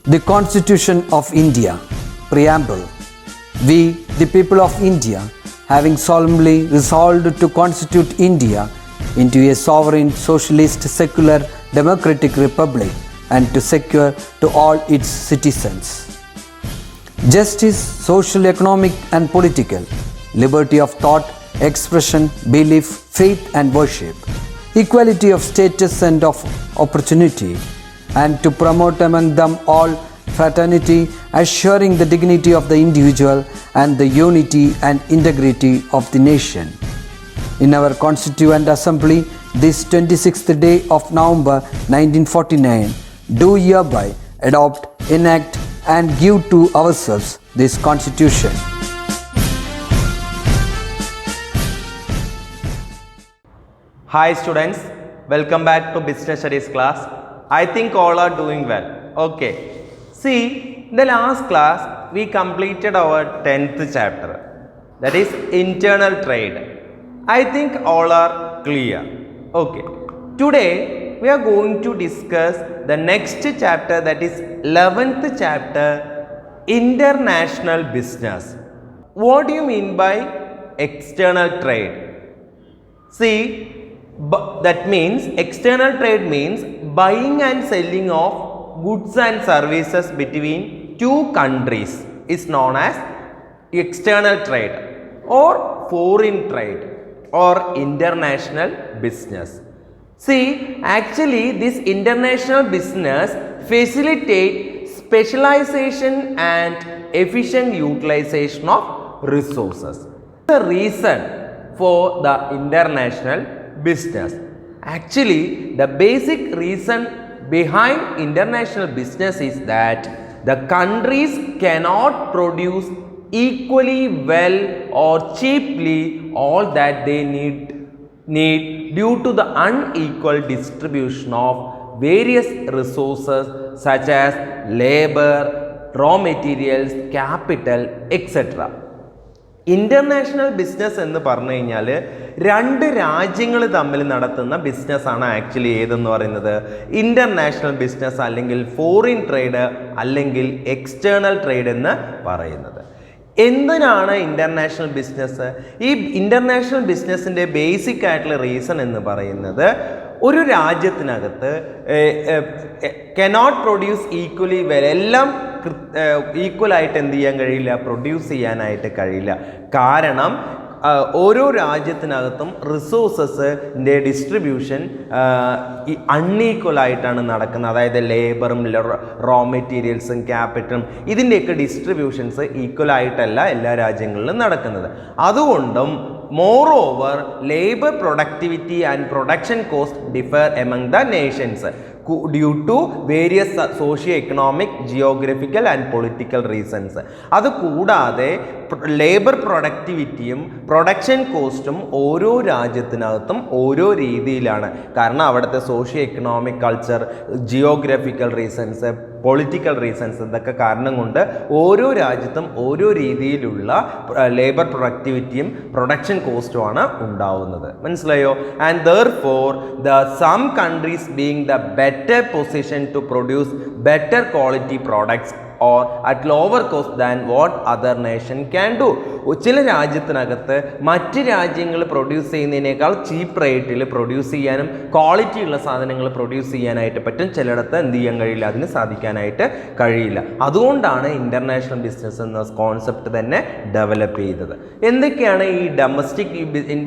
The Constitution of India, Preamble. We, the people of India, having solemnly resolved to constitute India into a sovereign, socialist, secular, democratic republic and to secure to all its citizens justice, social, economic and political, liberty of thought, expression, belief, faith and worship, equality of status and of opportunity, and to promote among them all fraternity, assuring the dignity of the individual and the unity and integrity of the nation. In our Constituent Assembly, this 26th day of November 1949, do hereby adopt, enact and give to ourselves this Constitution. Hi students, welcome back to Business Studies class. I think all are doing well. Okay. See, in the last class we completed our 10th chapter, that is internal trade. I think all are clear. Okay. Today we are going to discuss the next chapter, that is 11th chapter, international business. What do you mean by external trade? See, that means external trade means buying and selling of goods and services between two countries is known as external trade or foreign trade or international business. See, actually this international business facilitates specialization and efficient utilization of resources. The reason for the international business. Actually, the basic reason behind international business is that the countries cannot produce equally well or cheaply all that they need due to the unequal distribution of various resources such as labor, raw materials, capital, etc. International business എന്ന് പറഞ്ഞു കഴിഞ്ഞാൽ രണ്ട് രാജ്യങ്ങൾ തമ്മിൽ നടത്തുന്ന ബിസിനസ്സാണ് actually ഏതെന്ന് പറയുന്നത് ഇൻ്റർനാഷണൽ ബിസിനസ് അല്ലെങ്കിൽ ഫോറിൻ ട്രേഡ് അല്ലെങ്കിൽ എക്സ്റ്റേണൽ ട്രേഡ് എന്ന് പറയുന്നത്. എന്തിനാണ് ഇൻ്റർനാഷണൽ ബിസിനസ്? ഈ ഇൻ്റർനാഷണൽ ബിസിനസ്സിൻ്റെ ബേസിക് ആയിട്ടുള്ള റീസൺ എന്ന് പറയുന്നത് ഒരു രാജ്യത്തിനകത്ത് കനോട്ട് പ്രൊഡ്യൂസ് ഈക്വലി വെൽ, എല്ലാം ഈക്വലായിട്ട് എന്ത് ചെയ്യാൻ കഴിയില്ല, പ്രൊഡ്യൂസ് ചെയ്യാനായിട്ട് കഴിയില്ല. കാരണം ഓരോ രാജ്യത്തിനകത്തും റിസോഴ്സസിൻ്റെ ഡിസ്ട്രിബ്യൂഷൻ ഈ അൺഈക്വലായിട്ടാണ് നടക്കുന്നത്. അതായത് ലേബറും റോ മെറ്റീരിയൽസും ക്യാപിറ്റലും ഇതിൻ്റെയൊക്കെ ഡിസ്ട്രിബ്യൂഷൻസ് ഈക്വലായിട്ടല്ല എല്ലാ രാജ്യങ്ങളിലും നടക്കുന്നത്. അതുകൊണ്ടും moreover labor productivity and production cost differ among the nations due to various socio-economic, geographical and political reasons. അത് കൂടാതെ ലേബർ പ്രൊഡക്ടിവിറ്റിയും പ്രൊഡക്ഷൻ കോസ്റ്റും ഓരോ രാജ്യത്തിനകത്തും ഓരോ രീതിയിലാണ്. കാരണം അവിടുത്തെ socio economic culture, geographical reasons, political reasons ഇതൊക്കെ കാരണം കൊണ്ട് ഓരോ രാജ്യത്തും ഓരോ രീതിയിലുള്ള ലേബർ പ്രൊഡക്ടിവിറ്റിയും പ്രൊഡക്ഷൻ കോസ്റ്റുമാണ് ഉണ്ടാവുന്നത്. മനസ്സിലായോ? And therefore the some countries being the better position to produce better quality products or at lower cost than what other nation can do. ചില രാജ്യത്തിനകത്ത് മറ്റ് രാജ്യങ്ങൾ പ്രൊഡ്യൂസ് ചെയ്യുന്നതിനേക്കാൾ ചീപ്പ് റേറ്റിൽ പ്രൊഡ്യൂസ് ചെയ്യാനും ക്വാളിറ്റി ഉള്ള സാധനങ്ങൾ പ്രൊഡ്യൂസ് ചെയ്യാനായിട്ട് പറ്റും. ചിലയിടത്ത് എന്ത് ചെയ്യാൻ കഴിയില്ല, അതിന് സാധിക്കാനായിട്ട് കഴിയില്ല. അതുകൊണ്ടാണ് ഇൻ്റർനാഷണൽ ബിസിനസ് എന്ന കോൺസെപ്റ്റ് തന്നെ ഡെവലപ്പ് ചെയ്തത്. എന്തൊക്കെയാണ് ഈ ഡൊമസ്റ്റിക്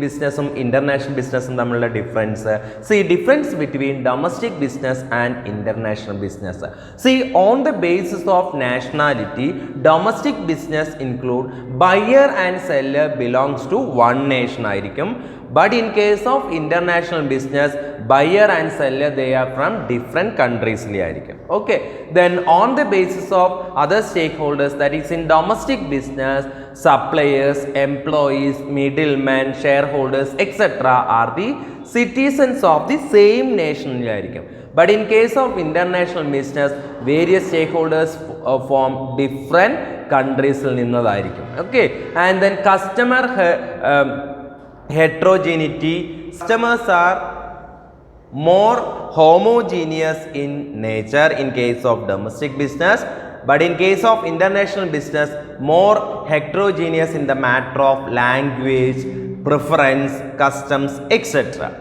ബിസിനസ്സും ഇൻ്റർനാഷണൽ ബിസിനസ്സും തമ്മിലുള്ള difference? C, difference between domestic business and international business. C, on the basis of nationality, domestic business include buyer and seller belongs to one nation ആയിരിക്കും. But in case of international business, buyer and seller they are from different countries ആയിരിക്കും. Okay, then on the basis of other stakeholders, that is in domestic business, suppliers, employees, middlemen, shareholders, etc. are the citizens of the same nation ആയിരിക്കും. But in case of international business, various stakeholders form different countries നിന്നതായിരിക്കും. Okay, and then customer heterogeneity. Customers are more homogeneous in nature in case of domestic business, but in case of international business, more heterogeneous in the matter of language, preference, customs, etc.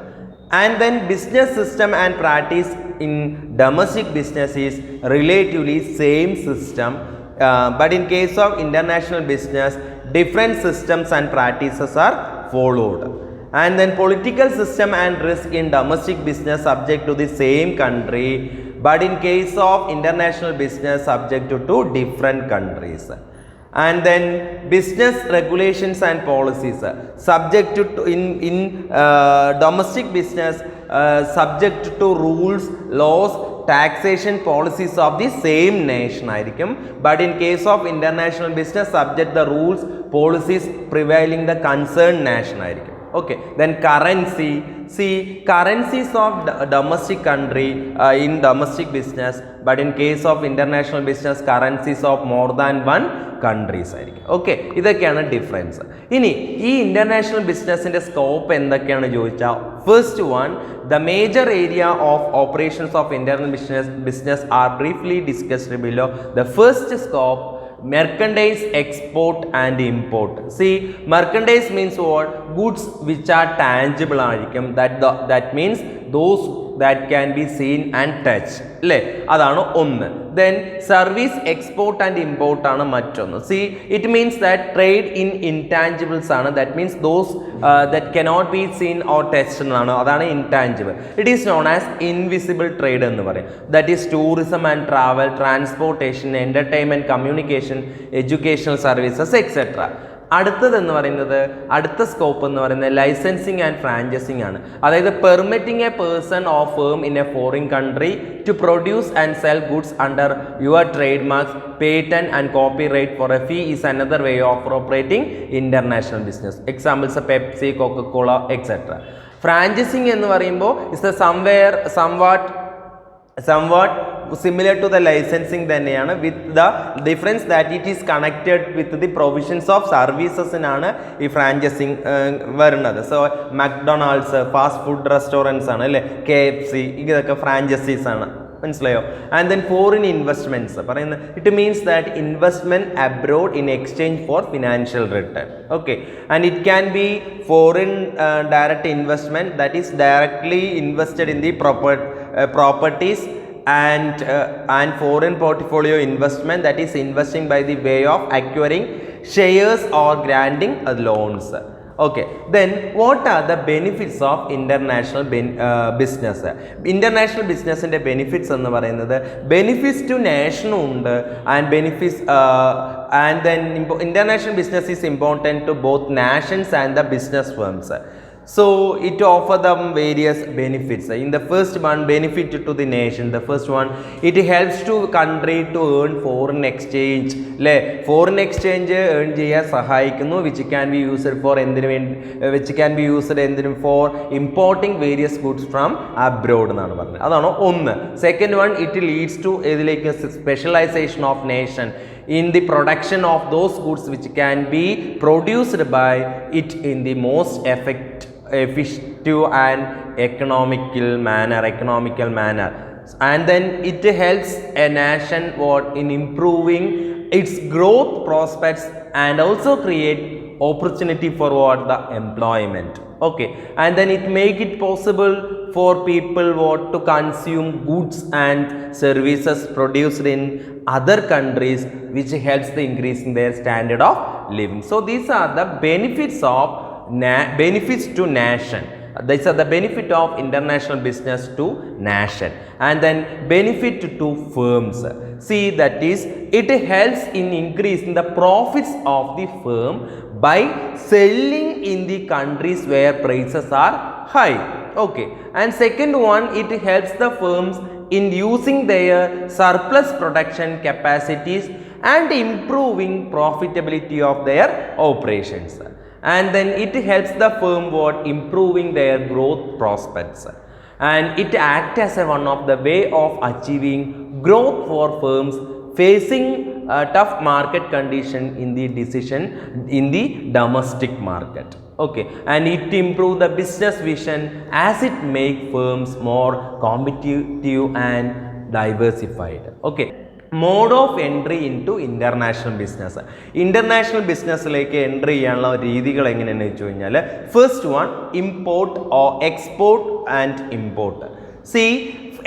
And then business system and practice in domestic business is relatively same system, but in case of international business, different systems and practices are followed. And then political system and risk in domestic business subject to the same country, but in case of international business subject to two different countries. And then business regulations and policies subject to in domestic business subject to rules, laws, taxation policies of the same nation ആയിരിക്കും, but in case of international business subject the rules, policies prevailing the concerned nation ആയിരിക്കും. Okay, then currency. See, currencies of domestic country in domestic business, but in case of international business currencies of more than one countries ആയിരിക്കും. Okay, ഇതൊക്കെയാണ് difference. ഇനി ഈ international ബിസിനസ്സിൻ്റെ scope എന്തൊക്കെയാണ് ചോദിച്ചാൽ, first one, the major area of operations of international business are briefly discussed below. The first scope, merchandise export and import. See, merchandise means what? Goods which are tangible ആയിരിക്കും. That means those that can be seen and touched. അല്ലേ, അതാണ് ഒന്ന്. Then service export and import ആണ് മറ്റൊന്ന്. See, it means that trade in intangibles ആണ്. That means those that cannot be seen or touched ആണ്, അതാണ് intangible. It is known as invisible trade എന്ന് പറയും. That is tourism and travel, transportation, entertainment, communication, educational services, etc. അടുത്തതെന്ന് പറയുന്നത്, അടുത്ത scope എന്ന് പറയുന്നത് ലൈസൻസിങ് ആൻഡ് ഫ്രാഞ്ചൈസിങ് ആണ്. അതായത് permitting a person or firm in a foreign country to produce and sell goods under your trademarks, patent and copyright for a fee is another way of operating international business. Examples Pepsi, Coca-Cola, etcetera. Franchising എന്ന് പറയുമ്പോൾ it's somewhat similar to the licensing തന്നെയാണ്, with the difference that it is connected with the provisions of services ആണ് ഈ franchising വരുന്നത്. So McDonald's fast food restaurants ആണ് അല്ലേ, KFC, ഇതൊക്കെ franchisees ആണ്, മനസ്സിലായോ? ആൻഡ് ദെൻ ഫോറിൻ ഇൻവെസ്റ്റ്മെൻറ്റ്സ് പറയുന്നത്, it means that investment abroad in exchange four financial return. Okay, and it can be foreign direct investment, that is directly invested in the properties, and foreign portfolio investment, that is investing by the way of acquiring shares or granting loans. Okay, then what are the benefits of international business? International business ന്റെ benefits എന്ന് പറയുന്നത്, benefits to nation ഉണ്ട്, and benefits and then international business is important to both nations and the business firms. So it offer them various benefits. In the first one, benefit to the nation. The first one, it helps to country to earn foreign exchange. Foreign exchange earn ചെയ്യാൻ സഹായിക്കുന്നു, which can be used for importing various goods from abroad എന്നാണ് പറഞ്ഞത്. അതാണ് ഒന്ന്. Second one, it leads to ഇതിലേക്ക് specialization of nation in the production of those goods which can be produced by it in the most effective and economical manner, and then it helps a nation in improving its growth prospects and also create opportunity for the employment. Okay, and then it make it possible for people to consume goods and services produced in other countries, which helps the increasing their standard of living. So these are the benefits to nation. These are the benefit of international business to nation. And then benefit to firms. See, that is, it helps in increasing the profits of the firm by selling in the countries where prices are high. Okay, and second one, it helps the firms in using their surplus production capacities and improving profitability of their operations. And then it helps the firm improving their growth prospects, and it acts as one of the way of achieving growth for firms facing a tough market condition in the domestic market. Okay, and it improve the business vision as it make firms more competitive and diversified. Okay, mode of entry into international business. International ബിസിനസ്സിലേക്ക് entry ചെയ്യാനുള്ള രീതികൾ എങ്ങനെയാണെന്ന് വെച്ച് കഴിഞ്ഞാൽ, first one import or export and import. See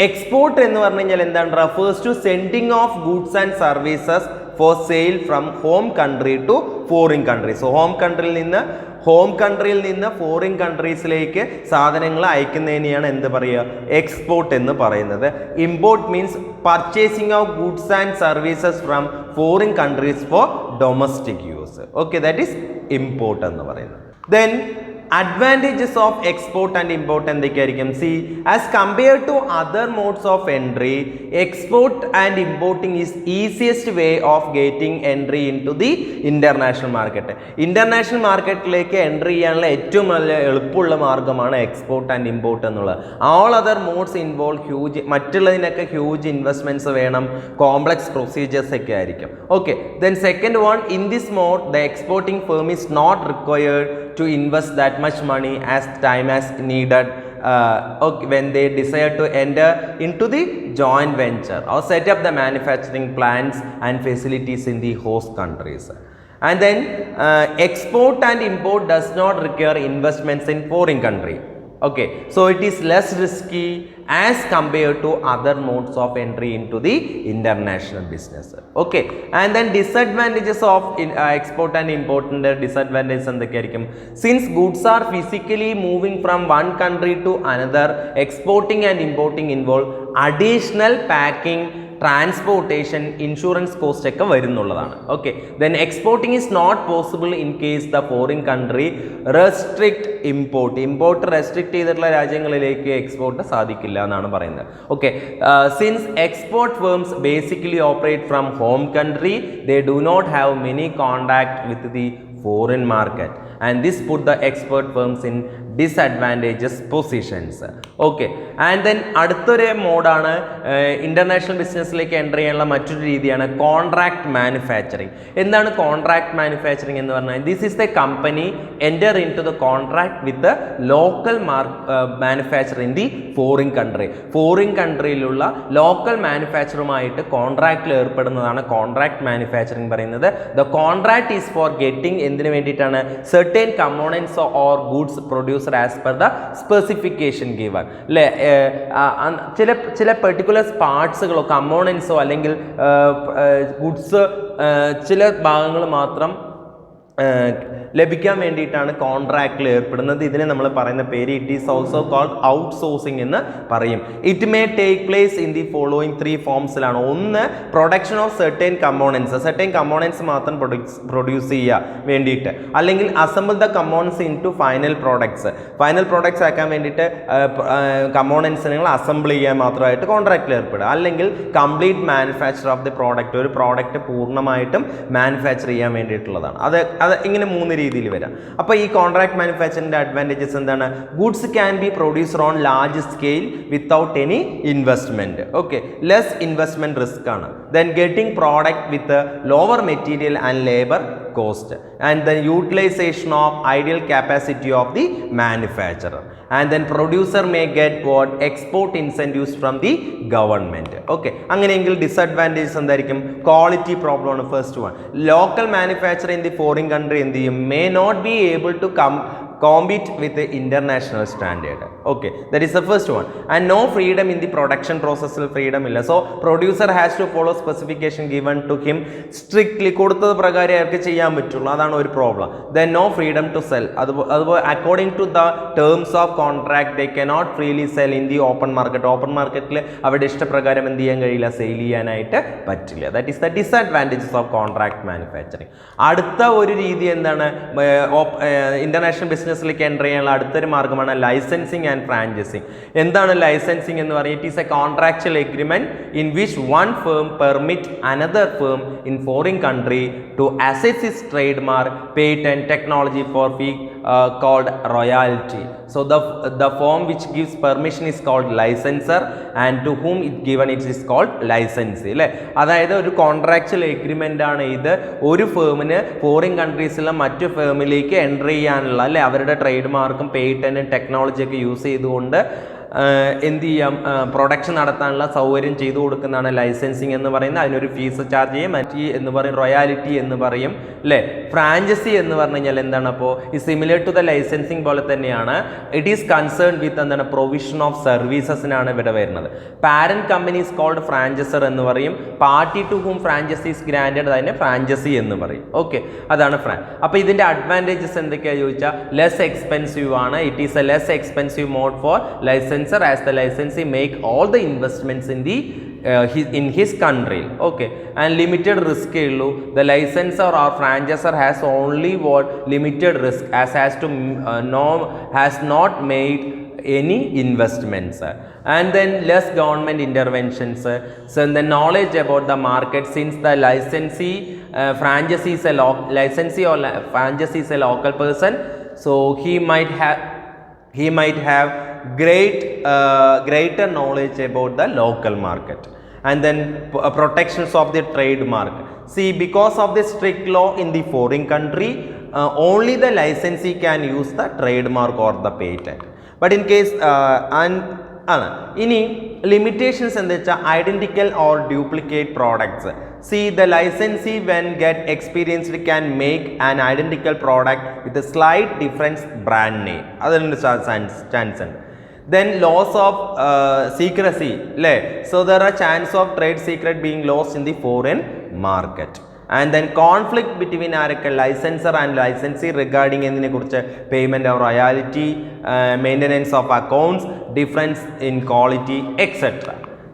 export എന്ന് പറഞ്ഞു കഴിഞ്ഞാൽ എന്താണ്, refers to sending of goods and services for sale from home country to foreign country. So home കൺട്രിയിൽ നിന്ന് ഫോറിൻ കൺട്രീസിലേക്ക് സാധനങ്ങൾ അയക്കുന്നതിനെയാണ് എന്ത് പറയുക, എക്സ്പോർട്ട് എന്ന് പറയുന്നത്. Import means purchasing of goods and services from foreign countries for domestic use. Okay, that is import എന്ന് പറയുന്നത്. Then advantages of export and import എന്തൊക്കെയായിരിക്കും? See as compared to other modes of entry, export and importing is easiest way of getting entry into the international market. International മാർക്കറ്റിലേക്ക് entry ചെയ്യാനുള്ള ഏറ്റവും നല്ല എളുപ്പമുള്ള മാർഗ്ഗമാണ് export and import എന്നുള്ളത്. All other modes involve huge, മറ്റുള്ളതിനൊക്കെ huge investments വേണം, complex procedures ഒക്കെ ആയിരിക്കും. Okay, then second one, in this mode the exporting firm is not required to invest that much money as time as needed okay, when they desire to enter into the joint venture or set up the manufacturing plants and facilities in the host countries. And then export and import does not require investments in foreign country. Okay, so it is less risky as compared to other modes of entry into the international business. Okay, and then disadvantages of export and import. Disadvantages എന്തൊക്കെയായിരിക്കും? Since goods are physically moving from one country to another, exporting and importing involve additional packing, transportation, insurance cost ഒക്കെ വരുന്നുള്ളതാണ്. Okay, then exporting is not possible in case the foreign country restrict import restrict ചെയ്തിട്ടുള്ള രാജ്യങ്ങളിലേക്ക് export സാധിക്കില്ല എന്നാണ് പറയുന്നത്. Okay, since export firms basically operate from home country, they do not have many contact with the foreign market, and this put the export firms in disadvantageous positions. Okay, and then അടുത്തൊരു മോഡാണ് international ബിസിനസ്സിലേക്ക് enter ചെയ്യാനുള്ള മറ്റൊരു രീതിയാണ് contract manufacturing. എന്താണ് contract manufacturing എന്ന് പറഞ്ഞാൽ? This is the company enter into the contract with local manufacture in the foreign country. Foreign കൺട്രിയിലുള്ള local മാനുഫാക്ചറുമായിട്ട് കോൺട്രാക്റ്റിൽ ഏർപ്പെടുന്നതാണ് കോൺട്രാക്ട് മാനുഫാക്ചറിങ് പറയുന്നത്. The contract is for getting എന്തിനു വേണ്ടിയിട്ടാണ്? Certain components or goods produced as per the specification given. അല്ലേ, ചില particular പാർട്സുകളോ കമ്പോണൻസോ അല്ലെങ്കിൽ ഗുഡ്സ് ചില ഭാഗങ്ങൾ മാത്രം ലഭിക്കാൻ വേണ്ടിയിട്ടാണ് കോൺട്രാക്റ്റിൽ ഏർപ്പെടുന്നത്. ഇതിനെ നമ്മൾ പറയുന്ന പേര് it is also called outsourcing എന്ന് പറയും. It may take place in the following 3 ഫോംസിലാണ്. ഒന്ന്, പ്രൊഡക്ഷൻ ഓഫ് സെർട്ടൻ കമ്പോണൻസ് മാത്രം പ്രൊഡ്യൂസ് ചെയ്യുക വേണ്ടിയിട്ട്, അല്ലെങ്കിൽ assemble the components into final products ആക്കാൻ വേണ്ടിയിട്ട് കമ്പോണൻസ് നിങ്ങൾ അസംബിൾ ചെയ്യാൻ മാത്രമായിട്ട് കോൺട്രാക്റ്റിൽ ഏർപ്പെടുക, അല്ലെങ്കിൽ complete manufacture of the product, ഒരു പ്രോഡക്റ്റ് പൂർണ്ണമായിട്ടും മാനുഫാക്ചർ ചെയ്യാൻ വേണ്ടിയിട്ടുള്ളതാണ്. അത് ഇങ്ങനെ 3 രീതിയിൽ വരാം. അപ്പോൾ ഈ കോൺട്രാക്ട് മാനുഫാക്ചറിൻ്റെ അഡ്വാൻറ്റേജസ് എന്താണ്? Goods can be produced on large scale without any investment. Okay, less investment risk ആണ്. Then getting product with lower material and labour cost, and the utilization of ideal capacity of the manufacturer, and then producer may get what export incentives from the government. Okay, അങ്ങനെയെങ്കിൽ disadvantages എന്തായിരിക്കും? Quality problem ആണ് first one. Local manufacture in the foreign country എന്ത് ചെയ്യും? May not be able to compete with the international standard. Okay, that is the first one. And no freedom in the production process, freedom illa. So producer has to follow specification given to him strictly. കൊടുത്തത് പ്രകാരം അവർക്ക് ചെയ്യാൻ പറ്റുള്ളൂ, അതാണ് ഒരു problem. Then no freedom to sell. അതുപോലെ according to the terms of contract they cannot freely sell in the open market. Open മാർക്കറ്റിൽ അവരുടെ ഇഷ്ടപ്രകാരം എന്ത് ചെയ്യാൻ കഴിയില്ല, സെയിൽ ചെയ്യാനായിട്ട് പറ്റില്ല. That is the disadvantages of contract manufacturing. അടുത്ത ഒരു രീതി എന്താണ്? ഇന്റർനാഷണൽ ബിസിനസ്സിലേക്ക് എൻ്റർ ചെയ്യാനുള്ള അടുത്തൊരു മാർഗ്ഗമാണ് ലൈസൻസിങ് ആൻഡ് ഫ്രാഞ്ചൈസിങ്. എന്താണ് ലൈസൻസിങ് എന്ന് പറയുന്നത്? It is a contractual agreement in which one firm permit another firm in foreign country to access its trademark, patent, technology for called royalty. So the firm which gives permission is called licensor, and to whom it given it is called licensee അല്ലേ. അതായത് ഒരു contractual agreement ആണ് ഇത് ഒരു ഫേമിന് foreign കൺട്രീസിലെ മറ്റു ഫേമിലേക്ക് enter ചെയ്യാനുള്ള അല്ലേ അവരുടെ ട്രേഡ് മാർക്കും പേറ്റൻറ്റും ടെക്നോളജിയൊക്കെ യൂസ് ചെയ്തുകൊണ്ട് എന്ത് ചെയ്യാം പ്രൊഡക്ഷൻ നടത്താനുള്ള സൗകര്യം ചെയ്തു കൊടുക്കുന്നതാണ് ലൈസൻസിങ് എന്ന് പറയുന്നത്. അതിനൊരു ഫീസ് ചാർജ് ചെയ്യും. മറ്റ് എന്ന് പറയും റോയാലിറ്റി എന്ന് പറയും അല്ലേ. ഫ്രാഞ്ചൈസി എന്ന് പറഞ്ഞു കഴിഞ്ഞാൽ എന്താണ്? അപ്പോൾ ഈ സിമിലർ ടു ദ ലൈസൻസിങ് പോലെ തന്നെയാണ്. ഇറ്റ് ഈസ് കൺസേൺ വിത്ത് എന്താണ് പ്രൊവിഷൻ ഓഫ് സർവീസസിനാണ് ഇവിടെ വരുന്നത്. Parent company is called franchiser എന്ന് പറയും. Party to whom franchisee is granted അതിനെ ഫ്രാഞ്ചൈസി എന്ന് പറയും. ഓക്കെ, അതാണ് അപ്പോൾ ഇതിൻ്റെ അഡ്വാൻറ്റേജസ് എന്തൊക്കെയാണെന്ന് ചോദിച്ചാൽ ലെസ് എക്സ്പെൻസീവ് ആണ്. It is a less expensive mode for licensor as the licensee make all the investments in his country. Okay, and limited risk illu. The licensor or franchisor has only what limited risk as has not made any investments, and then less government interventions. So the knowledge about the market, since the licensee franchisee is a licensee or franchisee is a local person, so he might have greater knowledge about the local market. And then protections of the trademark. See, because of the strict law in the foreign country, only the licensee can use the trademark or the patent. But in case ഇനി limitations എന്താ വെച്ചാൽ identical or duplicate products. See, the licensee when get experienced can make an identical product with a slight different brand name. അതിനൊരു chance ഉണ്ട്. Then loss of secrecy, so there are chance of trade secret being lost in the foreign market. And then conflict between licensor and licensee regarding payment of royalty, maintenance of accounts, difference in quality, etc.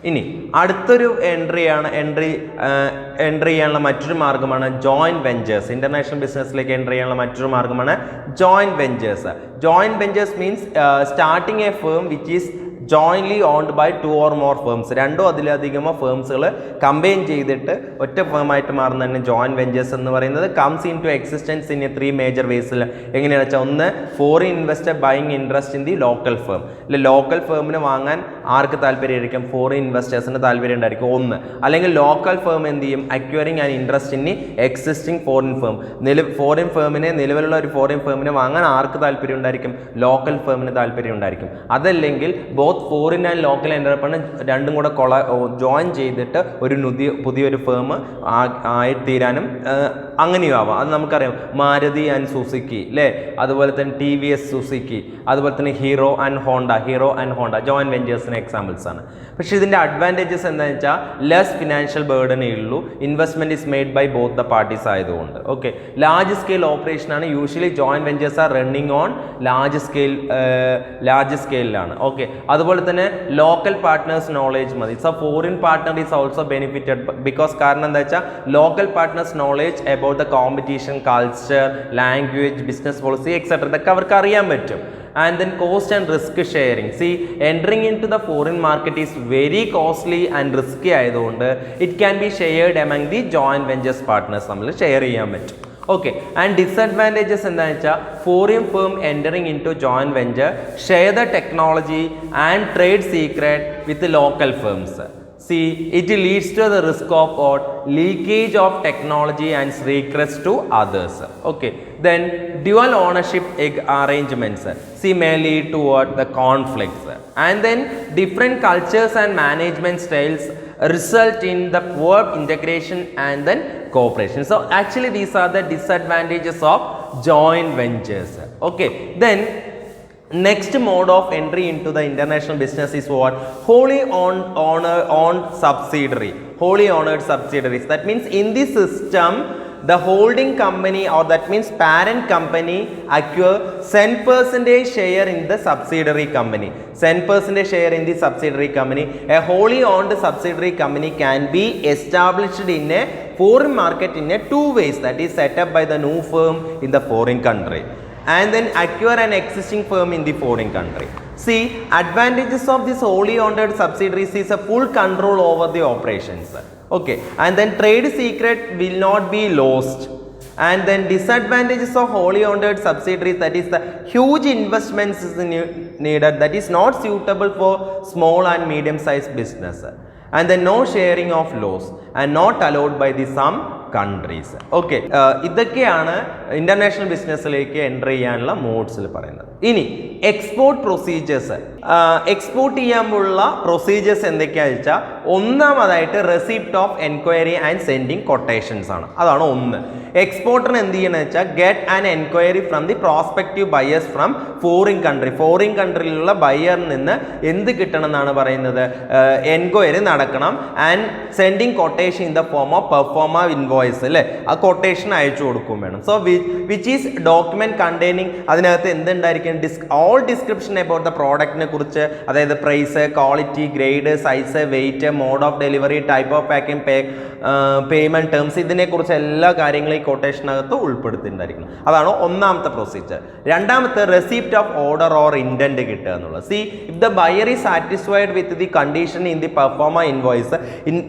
ഇനി അടുത്തൊരു entry ചെയ്യാനുള്ള മറ്റൊരു മാർഗ്ഗമാണ് joint ventures. International ബിസിനസ്സിലേക്ക് entry ചെയ്യാനുള്ള മറ്റൊരു മാർഗ്ഗമാണ് joint ventures. Joint ventures means starting A firm which is jointly owned by 2 or more firms. രണ്ടോ അതിലധികമോ ഫേംസുകൾ കമ്പൈൻ ചെയ്തിട്ട് ഒറ്റ ഫേമായിട്ട് മാറുന്നതാണ് ജോയിൻറ്റ് വെഞ്ചേഴ്സ് എന്ന് പറയുന്നത്. Comes into existence in 3 major വേസിൽ. എങ്ങനെയാണെന്ന് വെച്ചാൽ ഒന്ന്, foreign investor buying interest in the local firm. അല്ലെ ലോക്കൽ ഫേമിന് വാങ്ങാൻ ആർക്ക് താല്പര്യമായിരിക്കും? ഫോറിൻ ഇൻവെസ്റ്റേഴ്സിന് താല്പര്യം ഉണ്ടായിരിക്കും ഒന്ന്. അല്ലെങ്കിൽ ലോക്കൽ ഫേം എന്ത് ചെയ്യും? Acquiring and interest in existing foreign firm. നിലവിലുള്ള ഒരു ഫോറിൻ ഫേമിനെ വാങ്ങാൻ ആർക്ക് താല്പര്യം ഉണ്ടായിരിക്കും? ലോക്കൽ ഫേമിന് താല്പര്യം ഉണ്ടായിരിക്കും. അതല്ലെങ്കിൽ ഫോറിൻ ആൻഡ് ലോക്കൽ എൻ്റർപ്രൈസ് രണ്ടും കൂടെ ജോയിൻ ചെയ്തിട്ട് ഒരു പുതിയൊരു ഫേം ആയിത്തീരാനും അങ്ങനെയും ആവാം. അത് നമുക്കറിയാം. മാരുതി ആൻഡ് സുസുക്കി അല്ലേ, അതുപോലെ തന്നെ TVS സുസുക്കി, അതുപോലെ തന്നെ ഹീറോ ആൻഡ് ഹോണ്ട ജോയിൻറ്റ് വെഞ്ചേഴ്സിന് എക്സാമ്പിൾസ് ആണ്. പക്ഷേ ഇതിൻ്റെ അഡ്വാൻറ്റേജസ് എന്താണെന്ന് വെച്ചാൽ ലെസ് ഫിനാൻഷ്യൽ ബേർഡനേ ഉള്ളൂ. Investment is made by both the parties ആയതുകൊണ്ട്. ഓക്കെ, ലാർജ് സ്കെയിൽ ഓപ്പറേഷൻ ആണ്. Usually joint ventures are running on large സ്കെയിലാണ്. ഓക്കെ, അതുപോലെ തന്നെ ലോക്കൽ പാർട്ട്നേഴ്സ് നോളേജ് മതി. So foreign partner is also benefited because കാരണം എന്താ വെച്ചാൽ local partners knowledge about the competition, culture, language, business policy etcetera ഇതൊക്കെ അവർക്ക് അറിയാൻ പറ്റും. And then cost and risk sharing. See, entering into the foreign market is very costly and risky ആയതുകൊണ്ട് it can be shared among the joint ventures partners. നമ്മൾ share ചെയ്യാൻ പറ്റും. Okay, and disadvantages എന്താണെന്ന് വെച്ചാൽ foreign firm entering in to joint venture share the technology and trade secret with local firms. See, it leads to the risk of what? Leakage of technology and secrets to others. Okay, then dual ownership arrangements. See, may lead to what? The conflicts. And then different cultures and management styles result in the poor integration and then cooperation. So actually these are the disadvantages of joint ventures. Okay, then next mode of entry into the international business is what? Wholly owned subsidiary. Wholly owned subsidiaries. That means in this system, the holding company, or that means parent company, acquire 10% share in the subsidiary company. 10% share in the subsidiary company. A wholly owned subsidiary company can be established in a foreign market in a 2 ways. That is set up by the new firm in the foreign country, and then acquire an existing firm in the foreign country. See, advantages of this wholly owned subsidiaries is a full control over the operations. Okay, and then trade secret will not be lost. And then disadvantages of wholly owned subsidiaries, that is the huge investments is needed, that is not suitable for small and medium sized business, and then no sharing of loss and not allowed by the some countries. Okay, ഇതൊക്കെയാണ് international ബിസിനസ്സിലേക്ക് enter ചെയ്യാനുള്ള മോഡ്സിൽ പറയുന്നത്. ഇനി export procedures, export ചെയ്യാനുള്ള procedures എന്തൊക്കെയാണെന്ന് വെച്ചാൽ, ഒന്നാമതായിട്ട് receipt of enquiry and sending quotations ആണ്. അതാണ് ഒന്ന്. എക്സ്പോർട്ടറിന് എന്ത് ചെയ്യണമെന്ന് വെച്ചാൽ get an enquiry from the prospective buyers from foreign country. Foreign കൺട്രിയിലുള്ള ബയറിൽ നിന്ന് എന്ത് കിട്ടണം എന്നാണ് പറയുന്നത്, എൻക്വയറി നടക്കണം. And sending quotation in the form of proforma invoice അല്ലേ, ആ കൊട്ടേഷൻ അയച്ചു കൊടുക്കും വേണം. So which is document containing, അതിനകത്ത് എന്തുണ്ടായിരിക്കും, ഓൾ ഡിസ്ക്രിപ്ഷൻ അബൌട്ട് ദ പ്രോഡക്റ്റിനെ കുറിച്ച്, അതായത് price, quality, grade, size, weight, mode of delivery, type of packing, payment terms, ഇതിനെക്കുറിച്ച് എല്ലാ കാര്യങ്ങളും ഈ കൊട്ടേഷനകത്ത് ഉൾപ്പെടുത്തിയിട്ടുണ്ടായിരിക്കണം. അതാണ് ഒന്നാമത്തെ പ്രൊസീജിയർ. രണ്ടാമത്തെ receipt of order or indent കിട്ടുക എന്നുള്ളത്. See if the buyer is satisfied with the condition in the proforma invoice,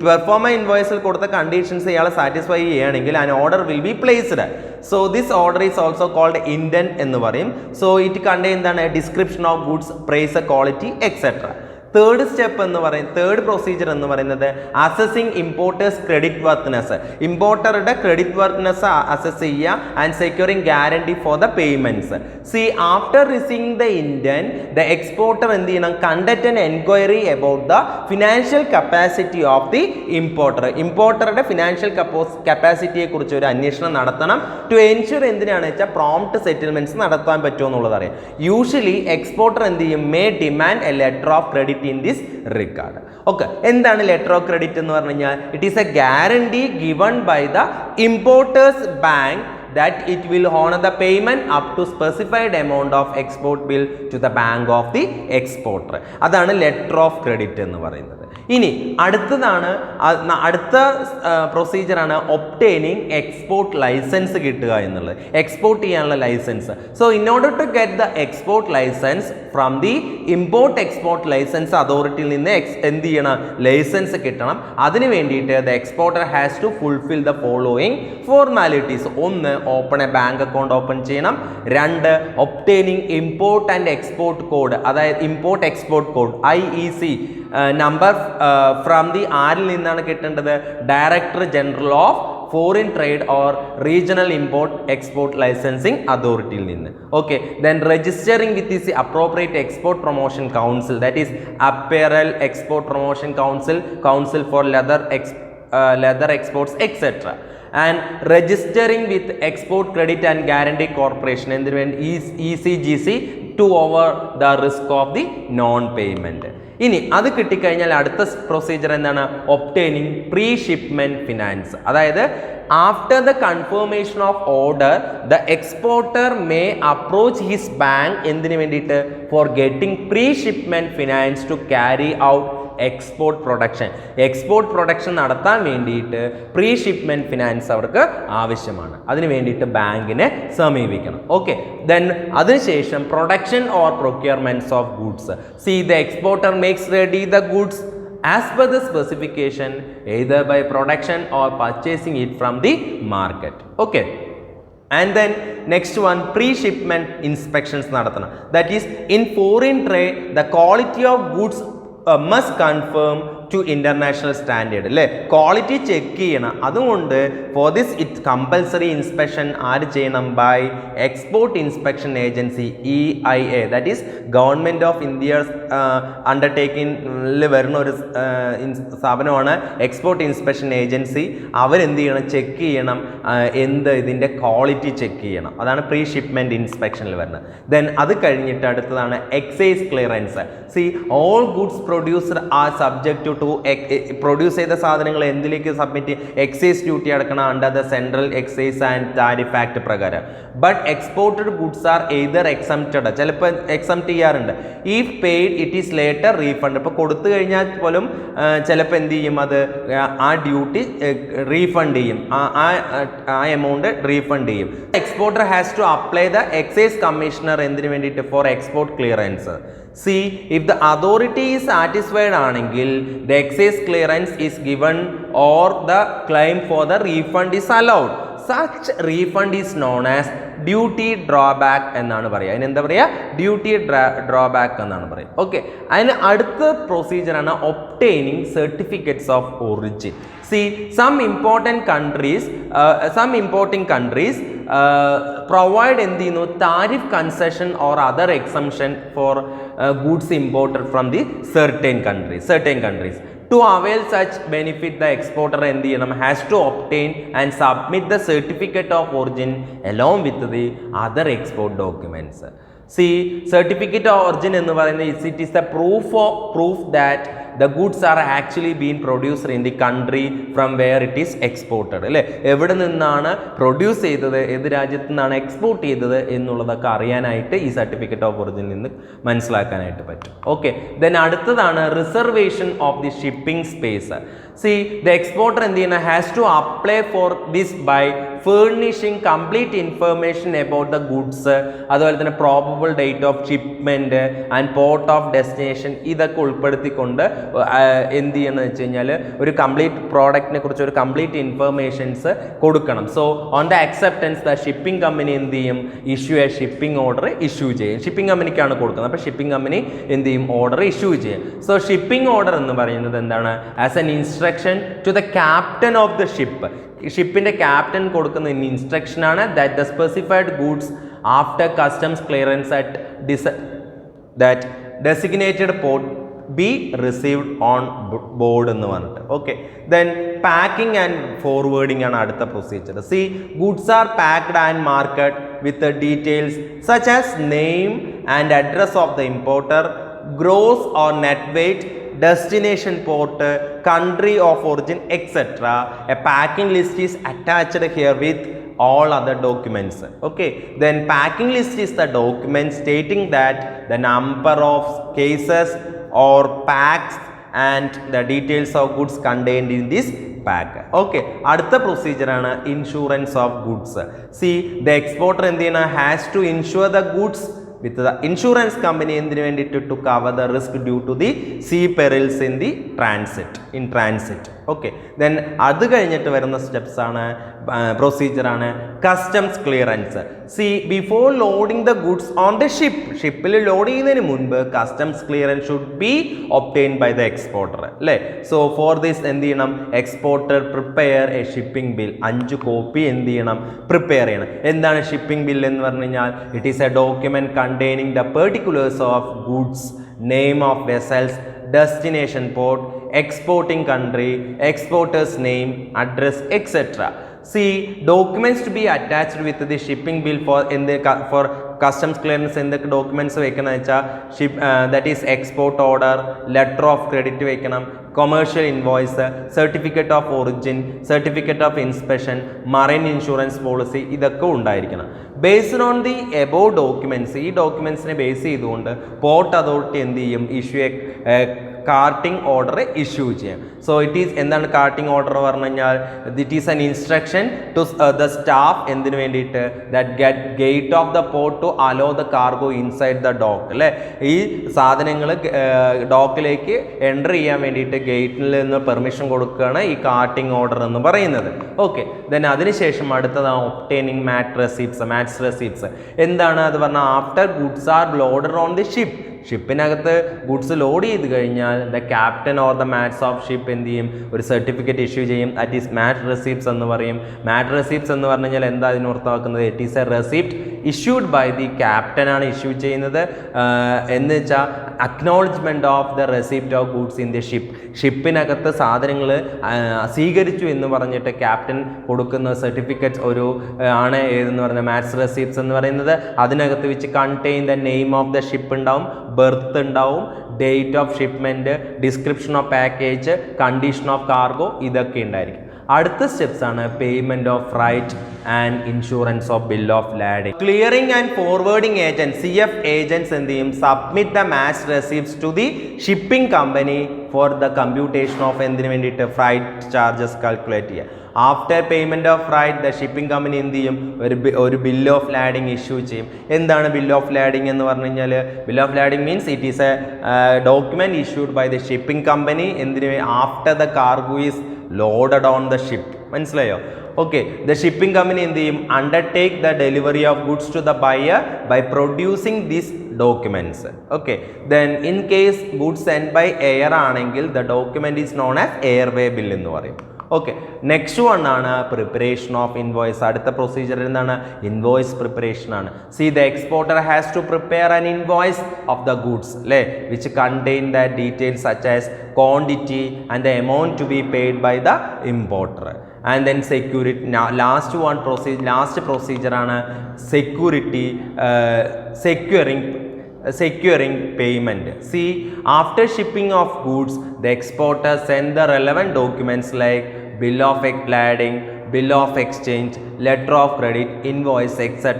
proforma ഇൻവോയ്സിൽ കൊടുത്ത കണ്ടീഷൻസ് ഇയാളെ സാറ്റിസ്ഫൈ ചെയ്യുകയാണെങ്കിൽ an order will be placed. So this order is also called indent എന്ന് പറയും. So it contain എന്താണ്, description of goods, price, quality etcetera. Third step എന്ന് പറയുന്നത്, third procedure എന്ന് പറയുന്നത് അസസിങ് ഇമ്പോർട്ടേഴ്സ് ക്രെഡിറ്റ് വർത്ത്നെസ്. ഇമ്പോർട്ടറുടെ ക്രെഡിറ്റ് വർത്ത്നെസ് അസസ് ചെയ്യുക and securing guarantee for the payments. See after receiving the indent, the exporter എന്ത് ചെയ്യണം, conduct an enquiry about the financial capacity of the importer. ഇമ്പോർട്ടറുടെ financial കപ്പാസിറ്റിയെ കുറിച്ച് ഒരു അന്വേഷണം നടത്തണം. ടു എൻഷുർ എന്തിനാണ് വെച്ചാൽ പ്രോംപ്റ്റ് സെറ്റിൽമെന്റ്സ് നടത്താൻ പറ്റുമോ എന്നുള്ളത് അറിയാം. യൂഷ്വലി എക്സ്പോർട്ടർ എന്ത് ചെയ്യും, may demand a letter of credit in this regard. Okay, എന്താണ് ലെറ്റർ ഓഫ് ക്രെഡിറ്റ് എന്ന് പറഞ്ഞു കഴിഞ്ഞാൽ, it is a guarantee given by the importer's bank that it will honor the payment up to specified amount of export bill to the bank of the exporter. അതാണ് letter of credit എന്ന് പറയുന്നത്. ഇനി അടുത്തതാണ്, അടുത്ത പ്രൊസീജിയറാണ് obtaining export licence കിട്ടുക എന്നുള്ളത്, export ചെയ്യാനുള്ള licence. So in order to get the export licence from the import export licence അതോറിറ്റിയിൽ നിന്ന് എന്ത് ചെയ്യണം, ലൈസൻസ് കിട്ടണം. അതിന് വേണ്ടിയിട്ട് the exporter has to fulfil the following formalities. ഒന്ന്, open a bank account open ചെയ്യണം. രണ്ട്, obtaining import and export code, അതായത് import export code IEC number from the, ആരിൽ നിന്നാണ് കിട്ടേണ്ടത്, director general of foreign trade or regional import export licensing അതോറിറ്റിയിൽ നിന്ന്. Okay, then registering with this appropriate export promotion council, that is apparel export promotion council, council for leather exports etcetera. And registering with export credit and guarantee corporation, എന്തിനു വേണ്ടി, ECGC to over the risk of the non payment. ഇനി അത് കിട്ടിക്കഴിഞ്ഞാൽ അടുത്ത procedure എന്താണ്, obtaining pre shipment finance. അതായത് after the confirmation of order the exporter may approach his bank, എന്തിനു വേണ്ടിയിട്ട്, for getting pre shipment finance to carry out export production. Export production നടത്താൻ വേണ്ടിയിട്ട് പ്രീ ഷിപ്മെന്റ് ഫിനാൻസ് അവർക്ക് ആവശ്യമാണ്. അതിന് വേണ്ടിയിട്ട് ബാങ്കിനെ സമീപിക്കണം. ഓക്കെ, ദെൻ അതിനുശേഷം production or procurements of goods. See the exporter makes ready the goods as per the specification either by production or purchasing it from the market. Okay, and then next one, pre-shipment inspections നടത്തണം. That is in foreign trade the quality of goods must confirm to international standard അല്ലേ, quality check ചെയ്യണം. അതുകൊണ്ട് for this it compulsory inspection ആര് ചെയ്യണം, by export inspection agency EIA, that is government of India അണ്ടർടേക്കിങ്ങിൽ വരുന്ന ഒരു സ്ഥാപനമാണ് export inspection agency. അവരെന്ത് ചെയ്യണം, ചെക്ക് ചെയ്യണം, ഇതിൻ്റെ ക്വാളിറ്റി ചെക്ക് ചെയ്യണം. അതാണ് പ്രീ ഷിപ്മെൻറ്റ് ഇൻസ്പെക്ഷനിൽ വരുന്നത്. ദെൻ അത് കഴിഞ്ഞിട്ട് അടുത്തതാണ് excise clearance. See all goods producer are subject to produce ചെയ്ത സാധനങ്ങൾ എന്തിലേക്ക് സബ്മിറ്റ്, എക്സൈസ് ഡ്യൂട്ടി അടക്കണം under the central excise and tariff act പ്രകാരം. But exported goods are either exempted, ചിലപ്പോൾ എക്സംപ്റ്റ് ചെയ്യാറുണ്ട്. If paid it is later refund. ഇപ്പോൾ കൊടുത്തു കഴിഞ്ഞാൽ പോലും ചിലപ്പോൾ എന്ത് ചെയ്യും, അത് ആ ഡ്യൂട്ടി റീഫണ്ട് ചെയ്യും, ആ എമൗണ്ട് റീഫണ്ട് ചെയ്യും. Exporter has to apply the excise commissioner എന്തിനു വേണ്ടിയിട്ട്, for export clearance. See, if the authority is satisfied ആണെങ്കിൽ the excess clearance is given or the claim for the refund is allowed. Such refund is known as duty drawback എന്നാണ് പറയുക. അതിന് എന്താ പറയുക? Duty drawback എന്നാണ് പറയുക. Okay, അതിന് അടുത്ത പ്രൊസീജിയറാണ് obtaining certificates of origin. See, some importing countries provide എന്ത് ചെയ്യുന്നു, tariff concession or other exemption for goods imported from the certain countries. To avail such benefit, the exporter എന്ത് ചെയ്യണം, has to obtain and submit the certificate of origin along with the other export documents. See, certificate of origin എന്ന് പറയുന്നത് it is the proof that the goods are actually being produced in the country from where it is exported. അല്ലേ, എവിടെ നിന്നാണ് produce ചെയ്തത്, ഏത് രാജ്യത്തു നിന്നാണ് export ചെയ്തത് എന്നുള്ളതൊക്കെ അറിയാനായിട്ട് ഈ സർട്ടിഫിക്കറ്റ് ഓഫ് ഒറിജിനിൽ നിന്ന് മനസ്സിലാക്കാനായിട്ട് പറ്റും. ഓക്കെ, ദെൻ അടുത്തതാണ് reservation of the shipping space. See, the exporter എന്ത് ചെയ്യുന്ന has to apply for this by furnishing complete information about the goods, അതുപോലെ തന്നെ probable date of shipment and port of destination, ഇതൊക്കെ ഉൾപ്പെടുത്തിക്കൊണ്ട് എന്ത് ചെയ്യണമെന്ന് വെച്ച് കഴിഞ്ഞാൽ ഒരു കംപ്ലീറ്റ് പ്രോഡക്റ്റിനെ കുറിച്ച് ഒരു കംപ്ലീറ്റ് ഇൻഫർമേഷൻസ് കൊടുക്കണം. So on the acceptance the shipping company എന്ത് ചെയ്യും, issue a shipping order issue ചെയ്യും. ഷിപ്പിംഗ് കമ്പനിക്കാണ് കൊടുക്കുന്നത്, അപ്പോൾ ഷിപ്പിംഗ് കമ്പനി എന്ത് ചെയ്യും, ഓർഡർ ഇഷ്യൂ ചെയ്യും. സോ ഷിപ്പിംഗ് ഓർഡർ എന്ന് പറയുന്നത് എന്താണ്, as an instruction to the captain of the ship. ഷിപ്പിൻ്റെ ക്യാപ്റ്റൻ കൊടുക്കുന്ന ഇൻസ്ട്രക്ഷനാണ് that the specified goods after customs clearance at that designated port be received on board എന്ന് പറഞ്ഞിട്ട്. Okay, then packing and forwarding ആണ് അടുത്ത procedure. See, goods are packed and marked with details such as name and address of the importer, gross or net weight, destination port, country of origin, etc. A packing list is attached here with all other documents. Okay, then packing list is the document stating that the number of cases or packs and the details of goods contained in this pack. Okay, അടുത്ത procedure ആണ് insurance of goods. See, the exporter എന്ത് ചെയ്യണം, has to insure the goods with the insurance company എന്തിനു വേണ്ടിയിട്ട് to cover the risk due to the sea perils in the transit. Okay, then അത് കഴിഞ്ഞിട്ട് വരുന്ന steps ആണ് പ്രൊസീജിയറാണ് customs clearance. See, before loading the goods on the ഷിപ്പിൽ load ചെയ്യുന്നതിന് മുൻപ് customs clearance should be obtained by the exporter. അല്ലേ, so for this എന്ത് ചെയ്യണം, exporter prepare a shipping bill, 5 copy എന്ത് ചെയ്യണം, പ്രിപ്പയർ ചെയ്യണം. എന്താണ് ഷിപ്പിംഗ് ബിൽ എന്ന് പറഞ്ഞു കഴിഞ്ഞാൽ, it is A document containing the particulars of goods, name of vessels, destination port, exporting country, exporter's name, address, etc. See, documents to be attached with the shipping bill for customs clearance എന്തൊക്കെ documents വെക്കണം വെച്ചാൽ that is export order, letter of credit വെക്കണം, commercial invoice, certificate of origin, certificate of inspection, marine insurance policy, ഇതൊക്കെ ഉണ്ടായിരിക്കണം. Based on the above documents, ഈ ഡോക്യുമെൻറ്റ്സിനെ base ചെയ്തുകൊണ്ട് port authority എന്ത് ചെയ്യും, ഇഷ്യൂ കാർട്ടിംഗ് ഓർഡർ ഇഷ്യൂ ചെയ്യാം. സോ ഇറ്റ് ഈസ് എന്താണ് കാർട്ടിംഗ് ഓർഡർ പറഞ്ഞു കഴിഞ്ഞാൽ, it is an instruction to the staff എന്തിനു വേണ്ടിയിട്ട്, that gate of the port to allow the cargo inside the dock. അല്ലേ, ഈ സാധനങ്ങൾ ഡോക്കിലേക്ക് എൻ്റർ ചെയ്യാൻ വേണ്ടിയിട്ട് ഗേറ്റിൽ നിന്ന് പെർമിഷൻ കൊടുക്കുകയാണ് ഈ കാർട്ടിംഗ് ഓർഡർ എന്ന് പറയുന്നത്. ഓക്കെ, ദെൻ അതിനുശേഷം അടുത്തതാണ് ഒബ്റ്റെയിനിങ് മാറ്റ് റെസീപ്റ്റ്സ്. എന്താണ് അത് പറഞ്ഞാൽ, after goods are loaded on the ഷിപ്പിനകത്ത് ഗുഡ്സ് ലോഡ് ചെയ്ത് കഴിഞ്ഞാൽ the captain or the mates of ship എന്ത് ചെയ്യും, ഒരു സർട്ടിഫിക്കറ്റ് ഇഷ്യൂ ചെയ്യും. ദാറ്റ് ഈസ് മാറ്റ് റെസീപ്റ്റ്സ് എന്ന് പറയും. മാറ്റ് റെസീപ്റ്റ്സ് എന്ന് പറഞ്ഞു കഴിഞ്ഞാൽ എന്താ അതിനർത്ഥമാക്കുന്നത്, it is a receipt issued by the captain ആണ് ഇഷ്യൂ ചെയ്യുന്നത്. എന്ന് വെച്ചാൽ acknowledgement of the receipt of goods in the ഷിപ്പിനകത്ത് സാധനങ്ങൾ സ്വീകരിച്ചു എന്ന് പറഞ്ഞിട്ട് ക്യാപ്റ്റൻ കൊടുക്കുന്ന സർട്ടിഫിക്കറ്റ് ഒരു ആണ് ഏതെന്ന് പറഞ്ഞാൽ മാറ്റ്സ് റെസീപ്റ്റ്സ് എന്ന് പറയുന്നത്. അതിനകത്ത് വെച്ച് contain the name of the ship ഉണ്ടാവും, ബർത്ത് ഉണ്ടാവും, date of shipment, description of package, condition of cargo, ഇതൊക്കെ ഉണ്ടായിരിക്കും. അടുത്ത സ്റ്റെപ്സ് ആണ് payment of freight and insurance of bill of lading. Clearing and forwarding agent CF agents എന്ത് ചെയ്യും, submit the match receipts to the shipping company for the computation of എന്തിനു വേണ്ടിയിട്ട്, freight charges calculate ചെയ്യുക. After payment of freight the shipping company എന്ത് ചെയ്യും, ഒരു bill of lading issue ചെയ്യും. എന്താണ് ബിൽ ഓഫ് ലാഡിംഗ് എന്ന് പറഞ്ഞു കഴിഞ്ഞാൽ, bill of lading means it is a document issued by the shipping company എന്തിനു, after the cargo is loaded on the ship. മനസ്സിലായോ? ഓക്കെ, ദ ഷിപ്പിംഗ് കമ്പനി എന്ത് ചെയ്യും? Undertake the delivery of goods to the buyer by producing these documents. Okay, then in case goods send by air ആണെങ്കിൽ the document is known as airway bill എന്ന് പറയും. Okay, next one ആണ് preparation of invoice. അടുത്ത procedure എന്താണ്? Invoice preparation ആണ്. See the exporter has to prepare an invoice of the goods, അല്ലേ, which contain the details such as quantity and the amount to be paid by the importer. And then security, last procedure ആണ് security, securing payment. See, after shipping of goods, the exporter send the relevant documents like bill of lading, bill of exchange, letter of credit, invoice, etc.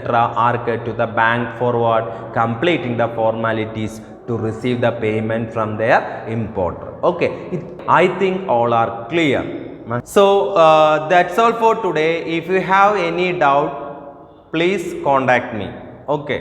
are to the bank forward, completing the formalities to receive the payment from their importer. Okay, I think all are clear. So that's all for today. If you have any doubt, please contact me. Okay.